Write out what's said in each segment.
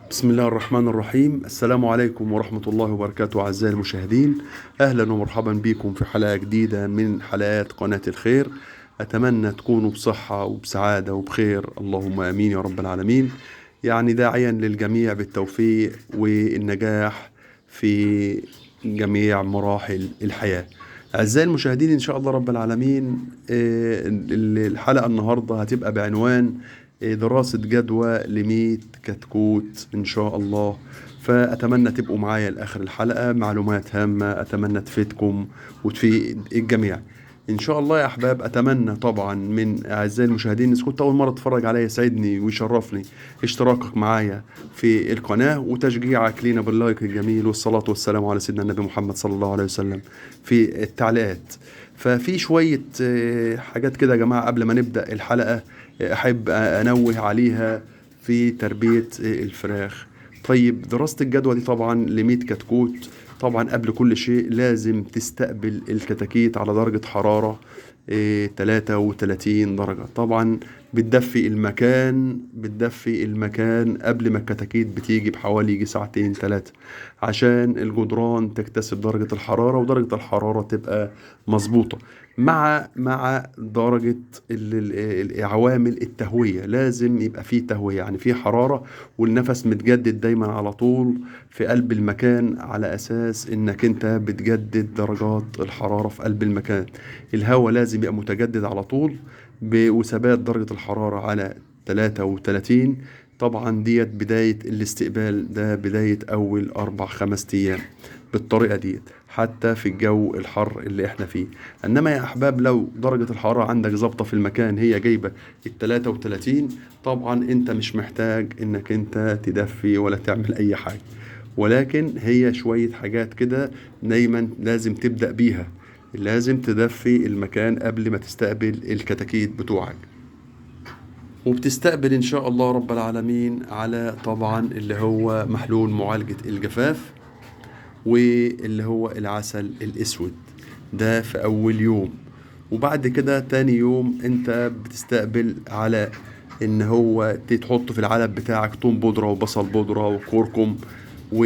بسم الله الرحمن الرحيم. السلام عليكم ورحمة الله وبركاته أعزائي المشاهدين. أهلا ومرحبا بكم في حلقة جديدة من حلقات قناة الخير. أتمنى تكونوا بصحة وبسعادة وبخير، اللهم آمين يا رب العالمين. يعني داعيا للجميع بالتوفيق والنجاح في جميع مراحل الحياة. أعزائي المشاهدين، إن شاء الله رب العالمين الحلقة النهاردة هتبقى بعنوان دراسة جدوى لميت كتكوت إن شاء الله. فأتمنى تبقوا معايا لآخر الحلقة، معلومات هامة أتمنى تفيدكم وتفيد الجميع إن شاء الله يا أحباب. أتمنى طبعا من أعزائي المشاهدين، إذا كنت أول مرة تتفرج عليا يسعدني ويشرفني اشتراكك معايا في القناة وتشجيعك لينا باللايك الجميل، والصلاة والسلام على سيدنا النبي محمد صلى الله عليه وسلم في التعليقات. ففي شوية حاجات كده يا جماعة قبل ما نبدأ الحلقة أحب أنوه عليها في تربية الفراخ. طيب، دراسة الجدوى دي طبعا لميت كتكوت. طبعا قبل كل شيء لازم تستقبل الكتاكيت على درجة حرارة 33 درجة. طبعا بتدفي المكان قبل ما الكتاكيت بتيجي بحوالي يجي ساعتين ثلاثة، عشان الجدران تكتسب درجة الحرارة ودرجة الحرارة تبقى مظبوطة مع درجة عوامل التهوية. لازم يبقى فيه تهوية، يعني فيه حرارة والنفس متجدد دايما على طول في قلب المكان، على أساس إنك أنت بتجدد درجات الحرارة في قلب المكان. الهواء لازم يبقى متجدد على طول وثبات درجة الحرارة على 33. طبعا ديت بداية الاستقبال، ده بداية أول 4 5 أيام بالطريقة ديت حتى في الجو الحر اللي احنا فيه. انما يا احباب، لو درجة الحرارة عندك ظابطة في المكان هي جايبة 33، طبعا انت مش محتاج انك انت تدفي ولا تعمل اي حاجة، ولكن هي شوية حاجات كده دايما لازم تبدأ بيها. لازم تدفي المكان قبل ما تستقبل الكتاكيت بتوعك، وبتستقبل ان شاء الله رب العالمين على طبعا اللي هو محلول معالجة الجفاف واللي هو العسل الاسود. ده في اول يوم. وبعد كده تاني يوم انت بتستقبل على ان هو تحط في العلب بتاعك توم بودرة وبصل بودرة وكركم و...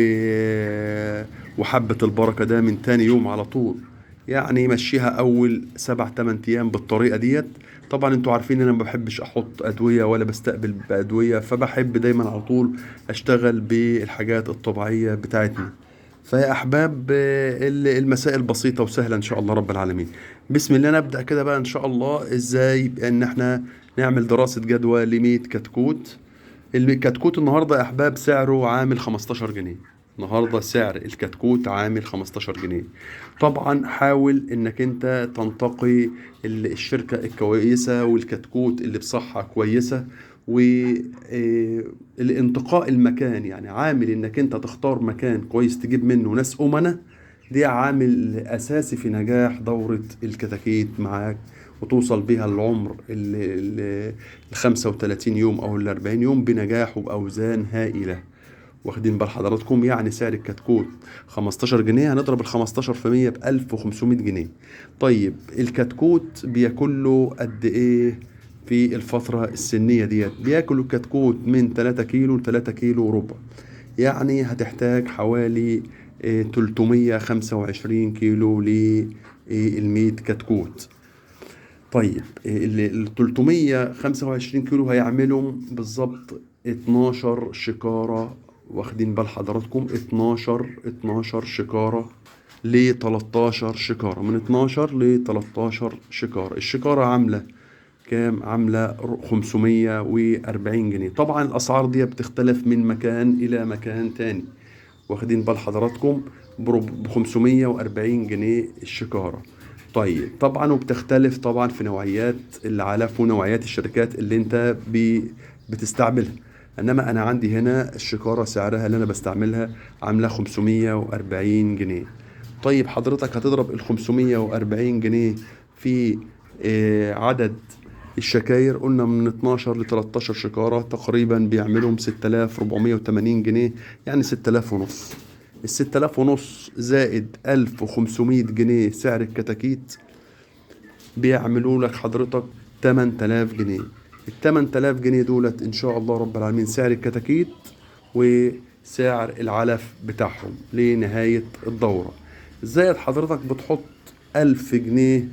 وحبة البركة. ده من تاني يوم على طول. يعني مشيها اول 7 8 ايام بالطريقة ديت. طبعا انتوا عارفين ان انا ما بحبش احط ادوية ولا بستقبل بادوية، فبحب دايما على طول اشتغل بالحاجات الطبيعية بتاعتنا. فيا احباب، المسائل بسيطة وسهلة ان شاء الله رب العالمين. بسم الله نبدأ كده بقى ان شاء الله ازاي ان احنا نعمل دراسة جدوى لميت كتكوت. الكتكوت النهاردة يا احباب سعره عامل 15 جنيه. النهاردة سعر الكتكوت عامل 15 جنيه. طبعا حاول انك انت تنتقي الشركة الكويسة والكتكوت اللي بصحة كويسة. والانتقاء المكان، يعني عامل انك انت تختار مكان كويس تجيب منه ناس امنة. دي عامل اساسي في نجاح دورة الكتاكيت معاك، وتوصل بيها العمر ال 35 يوم او ال 40 يوم بنجاح وباوزان هائلة. واخدين بال حضراتكم؟ يعني سعر الكتكوت 15 جنيه، هنضرب ال 15 في 100 ب 1500 جنيه. طيب الكتكوت بياكل له قد ايه في الفترة السنية ديت؟ بياكل الكتكوت من 3 كيلو ل 3 كيلو وربع. يعني هتحتاج حوالي 325 كيلو للميت كتكوت. طيب ال 325 كيلو هيعملهم بالظبط 12 شكارة. واخدين بال حضراتكم؟ 12 شكارة ل 13 شكارة، من 12 ل 13 شكارة. الشكارة عاملة كام؟ عاملة 540 جنيه. طبعا الأسعار دي بتختلف من مكان إلى مكان تاني. واخدين بال حضراتكم؟ ب 540 جنيه الشكارة. طيب طبعا وبتختلف طبعا في نوعيات العلف ونوعيات الشركات اللي انت بتستعملها. انما انا عندي هنا الشكارة سعرها اللي انا بستعملها عاملة 540 جنيه. طيب حضرتك هتضرب ال 540 جنيه في عدد الشكاير. قلنا من 12 ل 13 شكارة تقريبا بيعملهم 6480 جنيه، يعني 6000 ونص. ال 6000 ونص زائد 1500 جنيه سعر الكتاكيت بيعملوا لك حضرتك 8000 جنيه. ال 8000 جنيه دولت ان شاء الله رب العالمين سعر الكتاكيت، وسعر العلف بتاعهم لنهاية الدورة. زائد حضرتك بتحط 1000 جنيه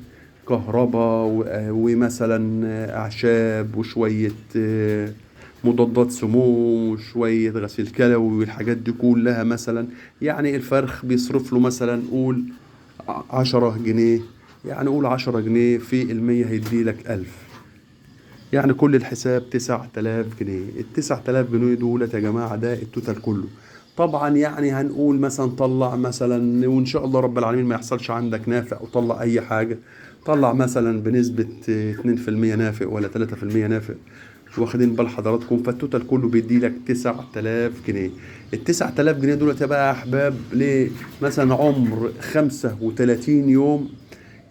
كهرباء ومثلا أعشاب وشوية مضادات سموم وشوية غسيل كلوي والحاجات دي كلها. مثلا يعني الفرخ بيصرف له مثلا قول 10 جنيه، يعني قول 10 جنيه في 100 هيديلك 1000، يعني كل الحساب 9000 جنيه. ال9000 جنيه دولت يا جماعة ده التوتال كله. طبعا يعني هنقول مثلا طلع مثلا، وإن شاء الله رب العالمين ما يحصلش عندك نافع وطلع أي حاجة، طلع مثلا بنسبة 2% نافع ولا 3% نافع، واخدين بال حضراتكم؟ فالتوتال كله بيدي لك 9000 جنيه. ال9000 جنيه دولت بقى يا أحباب ليه مثلا عمر 35 يوم.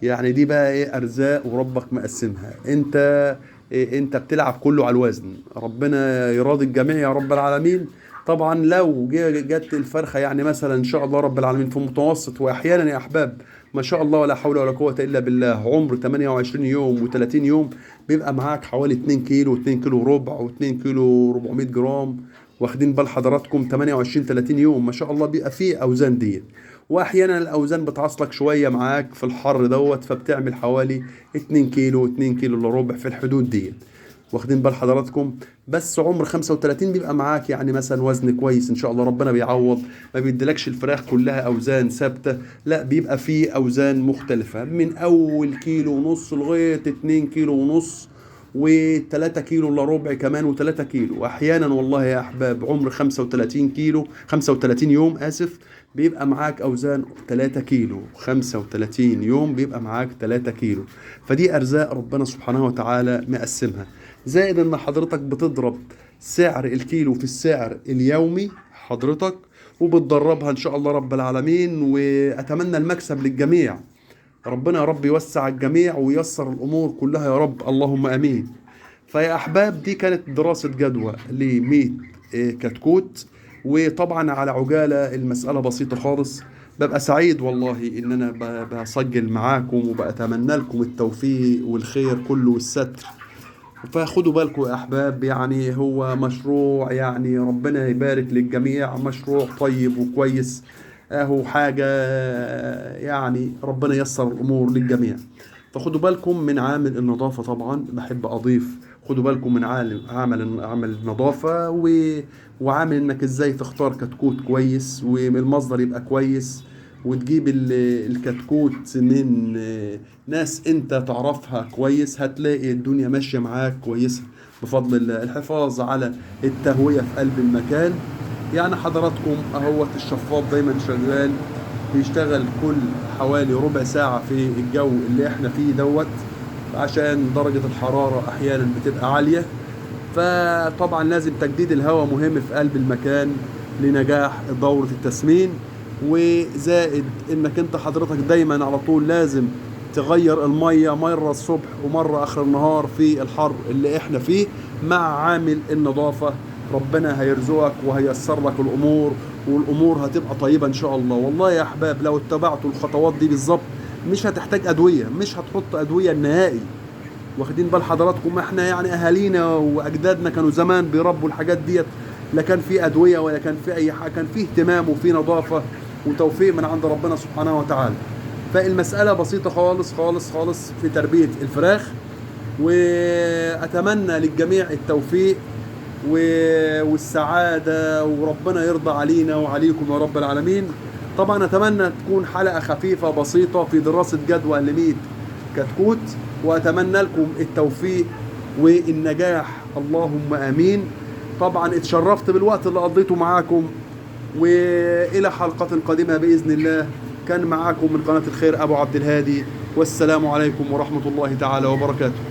يعني دي بقى ايه ارزاق وربك مقسمها. انت بتلعب كله على الوزن، ربنا يراضي الجميع يا رب العالمين. طبعا لو جت الفرخه يعني مثلا ان شاء الله رب العالمين في متوسط، واحيانا يا احباب ما شاء الله ولا حول ولا قوه الا بالله، عمر 28 يوم و30 يوم بيبقى معاك حوالي 2 كيلو، 2 كيلو ربع، و2 كيلو 400 جرام. واخدين بال حضراتكم؟ 28 30 يوم ما شاء الله بيبقى فيه اوزان دي. واحيانا الاوزان بتعصلك شويه معاك في الحر دوت، فبتعمل حوالي 2 كيلو، 2 كيلو الا ربع في الحدود دي. واخدين بال حضراتكم؟ بس عمر 35 بيبقى معاك يعني مثلا وزن كويس ان شاء الله، ربنا بيعوض. ما بيديلكش الفراخ كلها اوزان ثابته، لا بيبقى فيه اوزان مختلفه من اول كيلو ونص لغايه 2 كيلو ونص و3 كيلو الا ربع كمان، و3 كيلو. واحيانا والله يا احباب عمر 35 كيلو، 35 يوم اسف، بيبقى معاك اوزان 3 كيلو. 35 يوم بيبقى معاك 3 كيلو. فدي ارزاق ربنا سبحانه وتعالى مقسمها. زائد ان حضرتك بتضرب سعر الكيلو في السعر اليومي حضرتك، وبتدربها ان شاء الله رب العالمين. واتمنى المكسب للجميع، ربنا يا رب يوسع الجميع وييسر الامور كلها يا رب، اللهم امين. فيا احباب دي كانت دراسة جدوى ل 100 كتكوت. وطبعا على عجالة، المسألة بسيطة خالص. ببقى سعيد والله ان انا بسجل معاكم، وبأتمنى لكم التوفيق والخير كله والستر. فخدوا بالكم يا احباب، يعني هو مشروع يعني ربنا يبارك للجميع، مشروع طيب وكويس اهو حاجة، يعني ربنا ييسر الامور للجميع. فخدوا بالكم من عامل النظافة. طبعا بحب اضيف خدوا بالكم من عامل النظافة وعامل انك ازاي تختار كتكوت كويس والمصدر يبقى كويس، وتجيب الكتكوت من ناس انت تعرفها كويس. هتلاقي الدنيا ماشية معاك كويسة بفضل الله. الحفاظ على التهوية في قلب المكان، يعني حضراتكم اهوت الشفاط دايما شغال، بيشتغل كل حوالي ربع ساعة في الجو اللي احنا فيه دوت، عشان درجة الحرارة احيانا بتبقى عالية. فطبعا لازم تجديد الهواء مهم في قلب المكان لنجاح دورة التسمين. وزائد انك انت حضرتك دايما على طول لازم تغير المية مرة الصبح ومرة اخر النهار في الحر اللي احنا فيه، مع عامل النظافة. ربنا هيرزقك وهيسر لك الامور، والامور هتبقى طيبة ان شاء الله. والله يا احباب لو اتبعتوا الخطوات دي بالظبط مش هتحتاج ادوية، مش هتحط ادوية نهائي. واخدين بال حضراتكم؟ احنا يعني اهالينا واجدادنا كانوا زمان بيربوا الحاجات ديت، لا كان في ادويه ولا كان في اي حاجه، كان في اهتمام وفي نظافه وتوفيق من عند ربنا سبحانه وتعالى. فالمساله بسيطه خالص خالص خالص في تربيه الفراخ. واتمنى للجميع التوفيق والسعاده، وربنا يرضى علينا وعليكم يا رب العالمين. طبعا اتمنى تكون حلقه خفيفه بسيطه في دراسه جدوى ل 100 كتكوت، واتمنى لكم التوفيق والنجاح، اللهم امين. طبعا اتشرفت بالوقت اللي قضيته معاكم، والى حلقة قادمة باذن الله. كان معاكم من قناة الخير ابو عبد الهادي، والسلام عليكم ورحمة الله تعالى وبركاته.